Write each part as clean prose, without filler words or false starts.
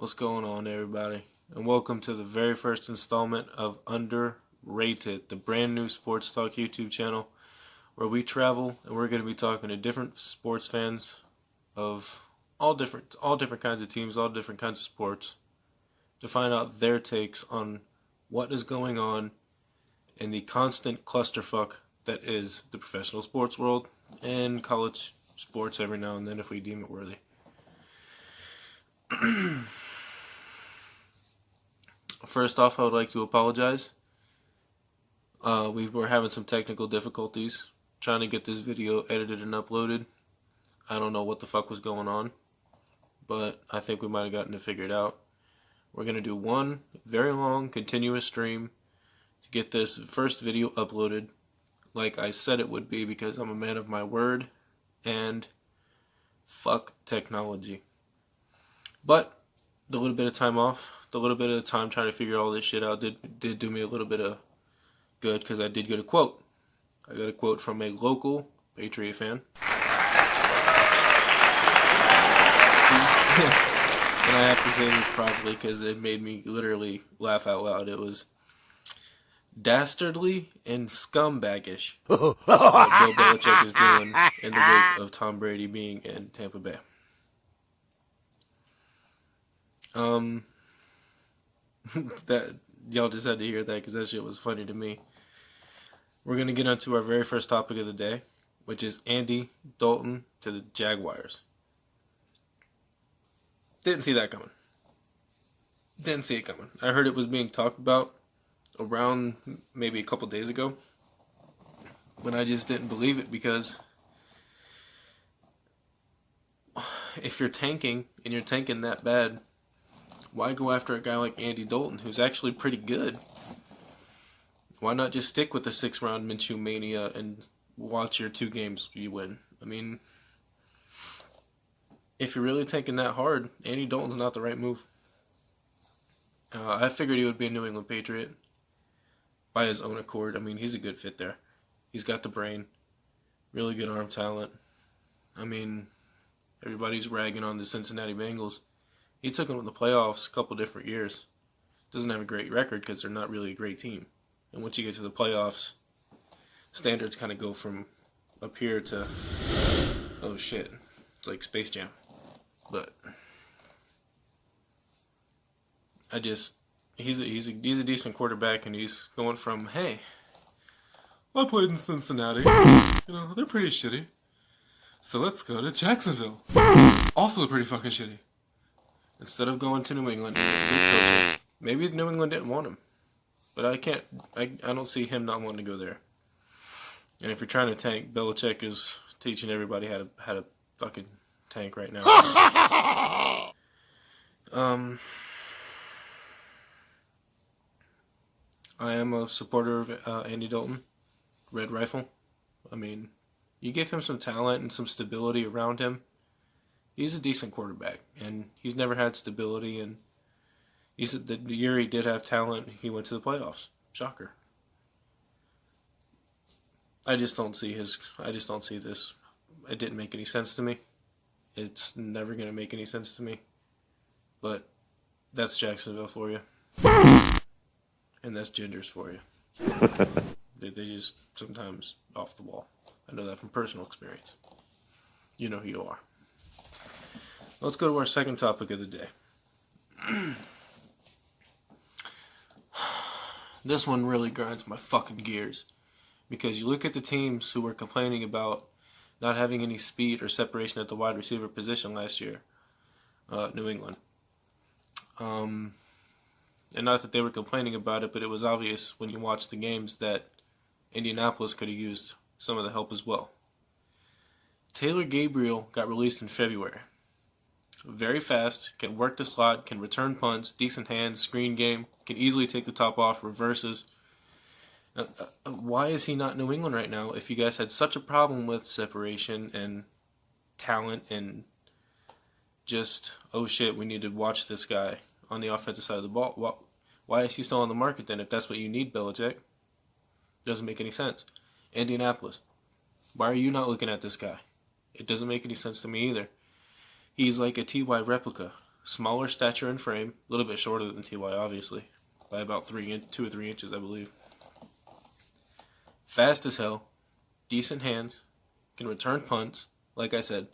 What's going on, everybody? And welcome to the very first installment of Underrated, the brand new sports talk YouTube channel where we travel and we're going to be talking to different sports fans of all different kinds of teams, all different kinds of sports to find out their takes on what is going on in the constant clusterfuck that is the professional sports world and college sports every now and then if we deem it worthy. First off, I would like to apologize. We were having some technical difficulties trying to get this video edited and uploaded. I don't know what the fuck was going on, but I think we might have gotten it figured out. We're going to do one very long, continuous stream to get this first video uploaded like I said it would be because I'm a man of my word and fuck technology. But the little bit of time off, the little bit of time trying to figure all this shit out did do me a little bit of good because I did get a quote. I got a quote from a local Patriot fan. And I have to say this properly because it made me literally laugh out loud. It was dastardly and scumbaggish what Bill Belichick is doing in the wake of Tom Brady being in Tampa Bay. That y'all just had to hear that because that shit was funny to me. We're gonna get onto our very first topic of the day, which is Andy Dalton to the Jaguars. Didn't see that coming. Didn't see it coming. I heard it was being talked about around maybe a couple days ago, but I just didn't believe it because if you're tanking and you're tanking that bad, why go after a guy like Andy Dalton, who's actually pretty good? Why not just stick with the 6-round Minshew mania and watch your 2 games you win? I mean, if you're really tanking that hard, Andy Dalton's not the right move. I figured he would be a New England Patriot by his own accord. I mean, he's a good fit there. He's got the brain, really good arm talent. I mean, everybody's ragging on the Cincinnati Bengals. He took them to the playoffs a couple different years. Doesn't have a great record because they're not really a great team. And once you get to the playoffs, standards kind of go from up here to, oh shit, it's like Space Jam. But he's a decent quarterback, and he's going from, hey, I played in Cincinnati. They're pretty shitty. So let's go to Jacksonville. It's also pretty fucking shitty. Instead of going to New England and getting good coaching. Maybe New England didn't want him. But I don't see him not wanting to go there. And if you're trying to tank, Belichick is teaching everybody how to fucking tank right now. I am a supporter of Andy Dalton. Red Rifle. I mean, you give him some talent and some stability around him. He's a decent quarterback, and he's never had stability, and the year he did have talent, he went to the playoffs. Shocker. I just don't see this. It didn't make any sense to me. It's never going to make any sense to me. But that's Jacksonville for you. And that's Gingers for you. They just sometimes off the wall. I know that from personal experience. You know who you are. Let's go to our second topic of the day. This one really grinds my fucking gears. Because you look at the teams who were complaining about not having any speed or separation at the wide receiver position last year. New England. And not that they were complaining about it, but it was obvious when you watched the games that Indianapolis could have used some of the help as well. Taylor Gabriel got released in February. Very fast, can work the slot, can return punts, decent hands, screen game, can easily take the top off, reverses. Why is he not New England right now if you guys had such a problem with separation and talent and just, oh shit, we need to watch this guy on the offensive side of the ball? Why is he still on the market then if that's what you need, Belichick? Doesn't make any sense. Indianapolis, why are you not looking at this guy? It doesn't make any sense to me either. He's like a T.Y. replica. smaller stature and frame, a little bit shorter than T.Y. obviously, by about 2 or 3 inches, I believe. Fast as hell, decent hands, can return punts, like I said,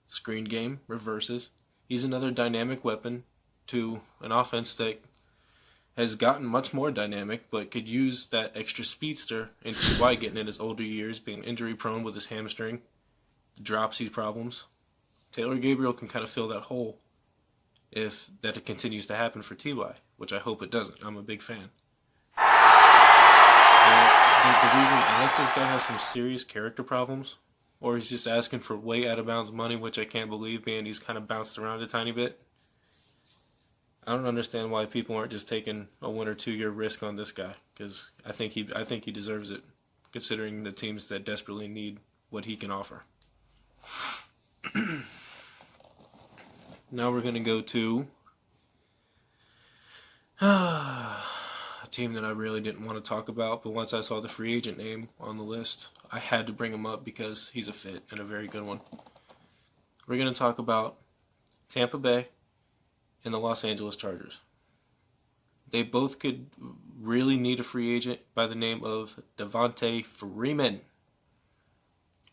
screen game, reverses. He's another dynamic weapon to an offense that has gotten much more dynamic, but could use that extra speedster in T.Y. getting in his older years, being injury prone with his hamstring, the dropsy problems. Taylor Gabriel can kind of fill that hole if that continues to happen for T.Y., which I hope it doesn't. I'm a big fan. The reason, unless this guy has some serious character problems, or he's just asking for way out of bounds money, which I can't believe, being he's kind of bounced around a tiny bit, I don't understand why people aren't just taking a 1 or 2 year risk on this guy, because I think he deserves it, considering the teams that desperately need what he can offer. Now we're going to go to a team that I really didn't want to talk about, but once I saw the free agent name on the list, I had to bring him up because he's a fit and a very good one. We're going to talk about Tampa Bay and the Los Angeles Chargers. They both could really need a free agent by the name of Devonta Freeman.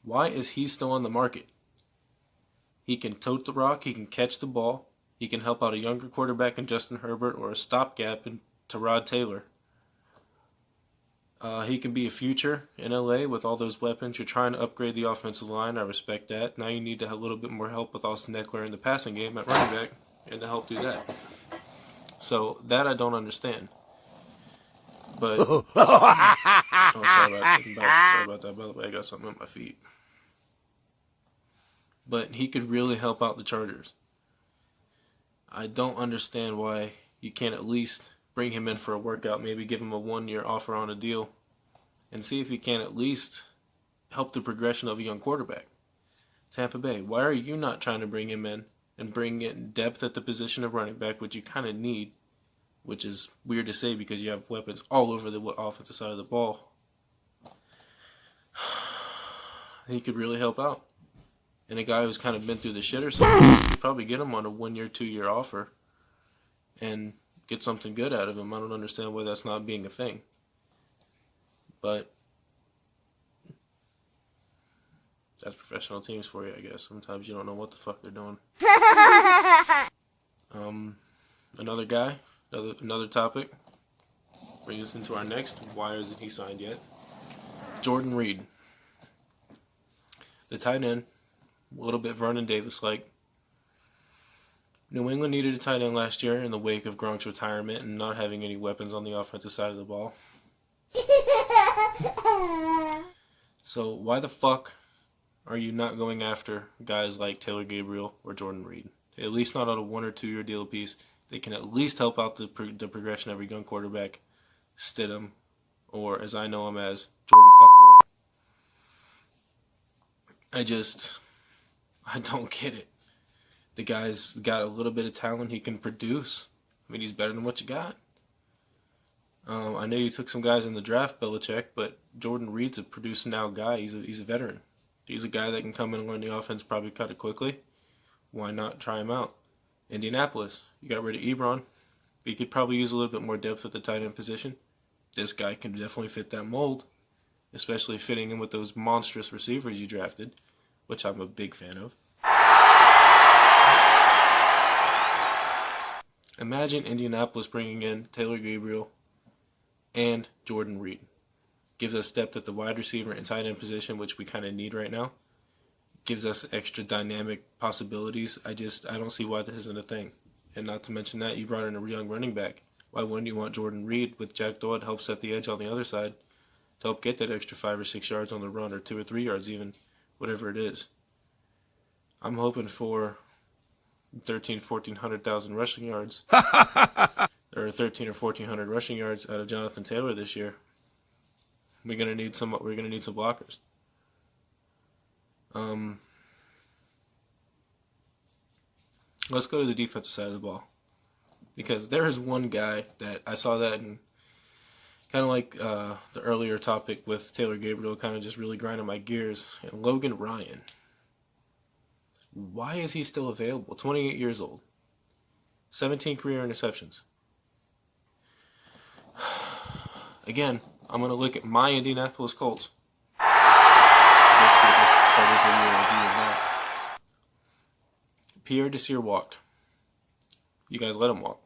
Why is he still on the market? He can tote the rock, he can catch the ball, he can help out a younger quarterback in Justin Herbert or a stopgap in Tyrod Taylor. He can be a future in LA with all those weapons. You're trying to upgrade the offensive line, I respect that. Now you need to have a little bit more help with Austin Eckler in the passing game at running back, and to help do that. So that I don't understand. But sorry about that. By the way, I got something on my feet. But he could really help out the Chargers. I don't understand why you can't at least bring him in for a workout, maybe give him a 1-year offer on a deal, and see if he can at least help the progression of a young quarterback. Tampa Bay, why are you not trying to bring him in and bring in depth at the position of running back, which you kind of need, which is weird to say because you have weapons all over the offensive side of the ball. He could really help out. And a guy who's kind of been through the shitter so far, you could probably get him on a 1-year, 2-year offer and get something good out of him. I don't understand why that's not being a thing. But that's professional teams for you, I guess. Sometimes you don't know what the fuck they're doing. Another guy, another topic. Bring us into our next. Why isn't he signed yet? Jordan Reed. The tight end. A little bit Vernon Davis-like. New England needed a tight end last year in the wake of Gronk's retirement and not having any weapons on the offensive side of the ball. So why the fuck are you not going after guys like Taylor Gabriel or Jordan Reed? At least not on a 1 or 2 year deal apiece. They can at least help out the progression of a young quarterback, Stidham, or as I know him as, Jordan Fuckboy. I don't get it. The guy's got a little bit of talent. He can produce. I mean, he's better than what you got. I know you took some guys in the draft, Belichick, but Jordan Reed's a produce now guy. He's a veteran. He's a guy that can come in and learn the offense probably kind of quickly. Why not try him out? Indianapolis, you got rid of Ebron, but you could probably use a little bit more depth at the tight end position. This guy can definitely fit that mold, especially fitting in with those monstrous receivers you drafted, which I'm a big fan of. Imagine Indianapolis bringing in Taylor Gabriel and Jordan Reed. Gives us depth at the wide receiver and tight end position, which we kind of need right now. Gives us extra dynamic possibilities. I don't see why this isn't a thing. And not to mention that, you brought in a young running back. Why wouldn't you want Jordan Reed with Jack Doyle to help set the edge on the other side to help get that extra 5 or 6 yards on the run, or 2 or 3 yards even, whatever it is. I'm hoping for 1,400,000 rushing yards, or 1,300 or 1,400 rushing yards out of Jonathan Taylor this year. We're gonna need some blockers. Let's go to the defensive side of the ball, because there is one guy that I saw that in kind of like the earlier topic with Taylor Gabriel, kind of just really grinding my gears. And Logan Ryan. Why is he still available? 28 years old. 17 career interceptions. Again, I'm going to look at my Indianapolis Colts. Basically, just call this video a review of that. Pierre Desir walked. You guys let him walk.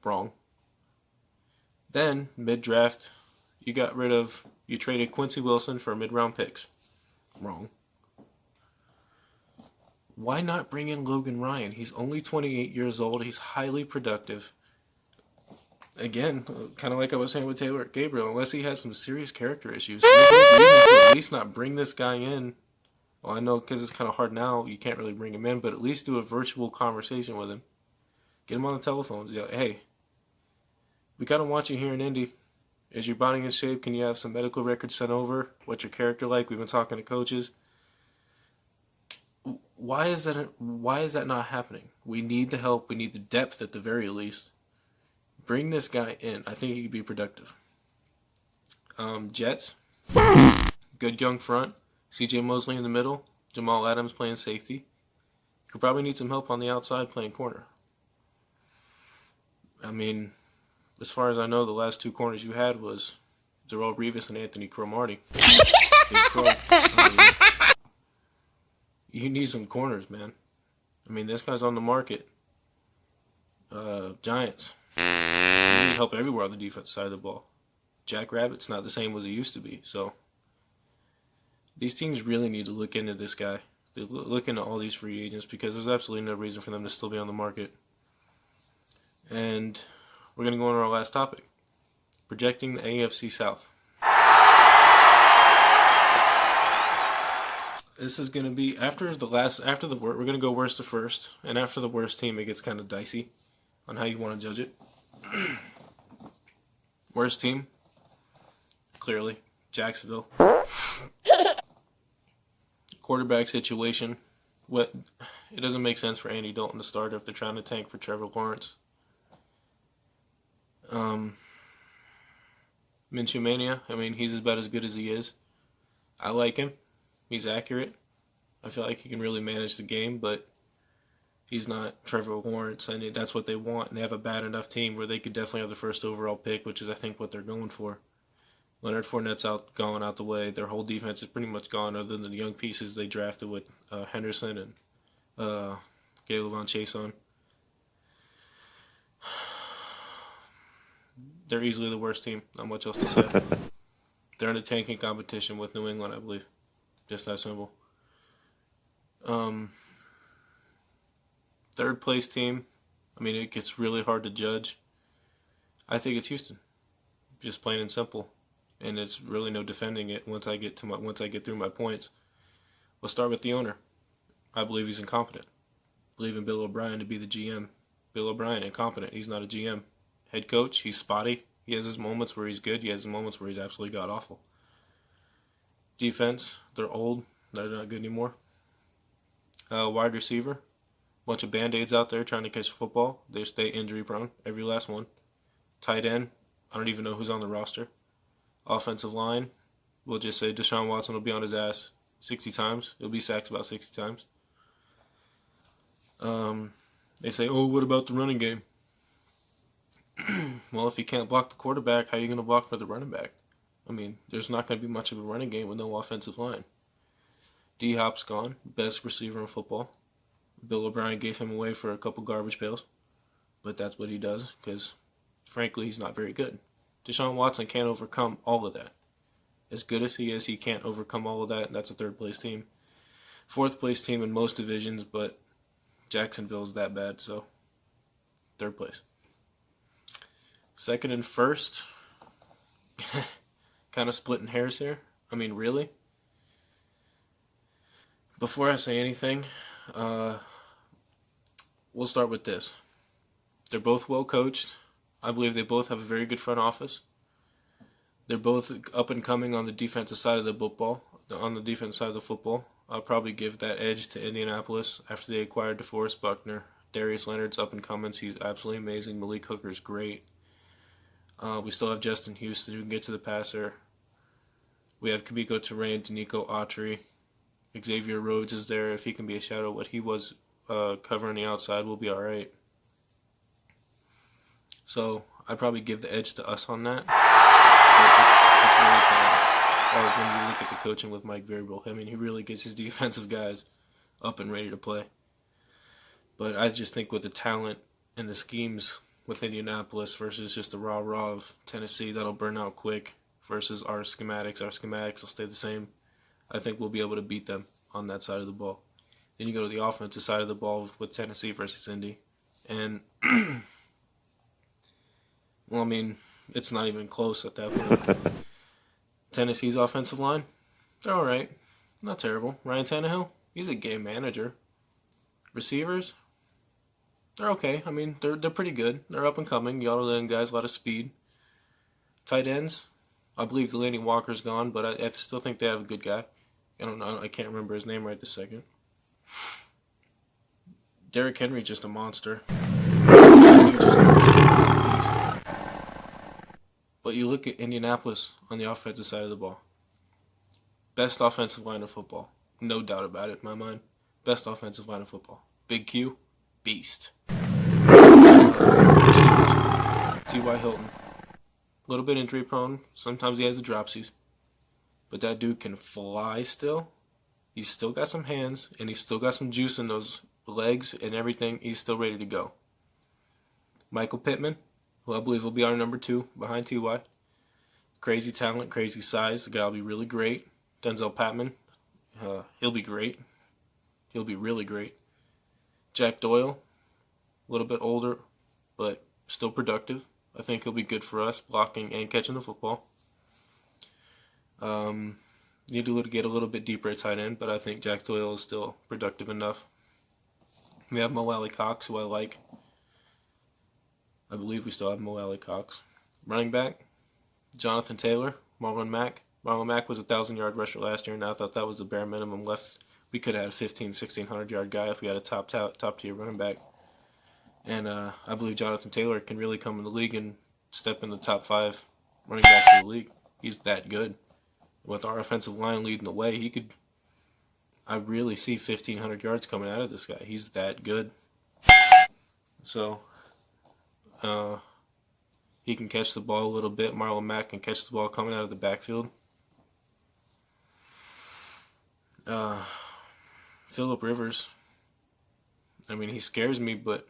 Wrong. Then, mid-draft, you traded Quincy Wilson for mid-round picks. Wrong. Why not bring in Logan Ryan? He's only 28 years old. He's highly productive. Again, kind of like I was saying with Taylor Gabriel, unless he has some serious character issues, there's no reason to at least not bring this guy in. Well, I know because it's kind of hard now, you can't really bring him in, but at least do a virtual conversation with him. Get him on the telephones. Hey, we kind of want you here in Indy. Is your body in shape? Can you have some medical records sent over? What's your character like? We've been talking to coaches. Why is that not happening? We need the help. We need the depth at the very least. Bring this guy in. I think he could be productive. Jets, good young front. C.J. Mosley in the middle. Jamal Adams playing safety. Could probably need some help on the outside playing corner. I mean, as far as I know, the last two corners you had was Darrelle Revis and Anthony Cromartie. Big Crow. You need some corners, man. I mean, this guy's on the market. Giants. You need help everywhere on the defense side of the ball. Jack Rabbit's not the same as he used to be. So these teams really need to look into this guy. They look into all these free agents because there's absolutely no reason for them to still be on the market. And we're going to go on to our last topic. Projecting the AFC South. This is going to be we're going to go worst to first, and after the worst team, it gets kind of dicey on how you want to judge it. Worst team, clearly, Jacksonville. Quarterback situation, it doesn't make sense for Andy Dalton to start if they're trying to tank for Trevor Lawrence. Minshew Mania, I mean, he's about as good as he is. I like him. He's accurate. I feel like he can really manage the game, but he's not Trevor Lawrence, and that's what they want. And they have a bad enough team where they could definitely have the first overall pick, which is, I think, what they're going for. Leonard Fournette's gone out the way. Their whole defense is pretty much gone, other than the young pieces they drafted with Henderson and Gabriel Chase on. They're easily the worst team. Not much else to say. They're in a tanking competition with New England, I believe. Just that simple. Third place team. I mean, it gets really hard to judge. I think it's Houston. Just plain and simple. And it's really no defending it once I get through my points. Let's start with the owner. I believe he's incompetent. I believe in Bill O'Brien to be the GM. Bill O'Brien, incompetent. He's not a GM. Head coach, he's spotty. He has his moments where he's good. He has his moments where he's absolutely god-awful. Defense, they're old. They're not good anymore. Wide receiver, bunch of Band-Aids out there trying to catch a football. They stay injury-prone, every last one. Tight end, I don't even know who's on the roster. Offensive line, we'll just say Deshaun Watson will be on his ass 60 times. He'll be sacked about 60 times. They say, what about the running game? Well, if you can't block the quarterback, how are you going to block for the running back? I mean, there's not going to be much of a running game with no offensive line. D-Hop's gone, best receiver in football. Bill O'Brien gave him away for a couple garbage pails, but that's what he does because, frankly, he's not very good. Deshaun Watson can't overcome all of that. As good as he is, he can't overcome all of that, and that's a third-place team. Fourth-place team in most divisions, but Jacksonville's that bad, so third place. Second and first, kind of splitting hairs here. I mean, really? Before I say anything, we'll start with this. They're both well coached. I believe they both have a very good front office. They're both up and coming on the defensive side of the football. I'll probably give that edge to Indianapolis after they acquired DeForest Buckner. Darius Leonard's up and coming. He's absolutely amazing. Malik Hooker's great. We still have Justin Houston who can get to the passer. We have Kamiko Terrain, Danico Autry. Xavier Rhodes is there. If he can be a shadow of what he was covering the outside, we'll be all right. So I'd probably give the edge to us on that. But it's really kind of hard when you look at the coaching with Mike Gabriel. I mean, he really gets his defensive guys up and ready to play. But I just think with the talent and the schemes with Indianapolis versus just the raw of Tennessee, that'll burn out quick versus our schematics. Our schematics will stay the same. I think we'll be able to beat them on that side of the ball. Then you go to the offensive side of the ball with Tennessee versus Indy. And, well, I mean, it's not even close at that point. Tennessee's offensive line, they're all right. Not terrible. Ryan Tannehill, he's a game manager. Receivers, they're okay. I mean, they're pretty good. They're up and coming. Young guys, a lot of speed. Tight ends, I believe Delaney Walker's gone, but I still think they have a good guy. I don't know. I can't remember his name right this second. Derrick Henry's just a monster. Just a beast. But you look at Indianapolis on the offensive side of the ball. Best offensive line of football. No doubt about it in my mind. Best offensive line of football. Big Q, beast. T.Y. Hilton. A little bit injury prone. Sometimes he has the dropsies. But that dude can fly still. He's still got some hands, and he's still got some juice in those legs and everything. He's still ready to go. Michael Pittman, who I believe will be our number 2 behind T.Y. Crazy talent, crazy size. The guy will be really great. Denzel Patman, he'll be great. He'll be really great. Jack Doyle, a little bit older, but still productive. I think he'll be good for us, blocking and catching the football. Need to get a little bit deeper at tight end, but I think Jack Doyle is still productive enough. We have Mo Alley Cox, who I like. I believe we still have Mo Alley Cox. Running back, Jonathan Taylor, Marlon Mack. Marlon Mack was a 1,000-yard rusher last year, and I thought that was the bare minimum left. We could have had a 1,600-yard guy if we had a top-tier running back. And I believe Jonathan Taylor can really come in the league and step in the top 5 running backs of the league. He's that good. With our offensive line leading the way, I really see 1,500 yards coming out of this guy. He's that good. So, he can catch the ball a little bit. Marlon Mack can catch the ball coming out of the backfield. Phillip Rivers, I mean, he scares me, but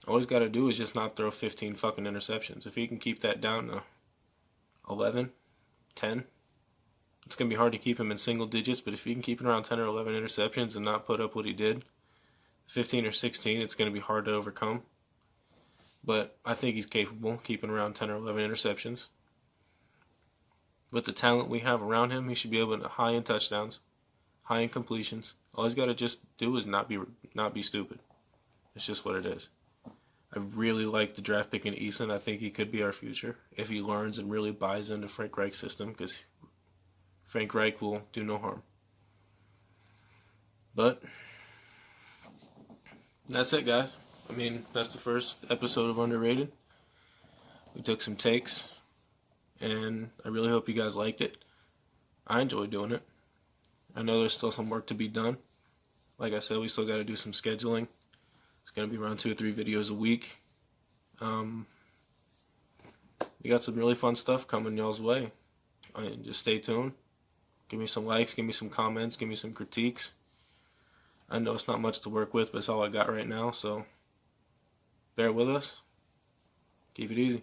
all he's got to do is just not throw 15 fucking interceptions. If he can keep that down to 11, 10, it's going to be hard to keep him in single digits, but if he can keep it around 10 or 11 interceptions and not put up what he did, 15 or 16, it's going to be hard to overcome. But I think he's capable of keeping around 10 or 11 interceptions. With the talent we have around him, he should be able to high in touchdowns, high in completions. All he's got to just do is not be stupid. It's just what it is. I really like the draft pick in Eason. I think he could be our future if he learns and really buys into Frank Reich's system, because Frank Reich will do no harm. But that's it, guys. I mean, that's the first episode of Underrated. We took some takes, and I really hope you guys liked it. I enjoyed doing it. I know there's still some work to be done. Like I said, we still got to do some scheduling. It's going to be around 2 or 3 videos a week. We got some really fun stuff coming y'all's way. Just stay tuned. Give me some likes, give me some comments, give me some critiques. I know it's not much to work with, but it's all I got right now, so bear with us. Keep it easy.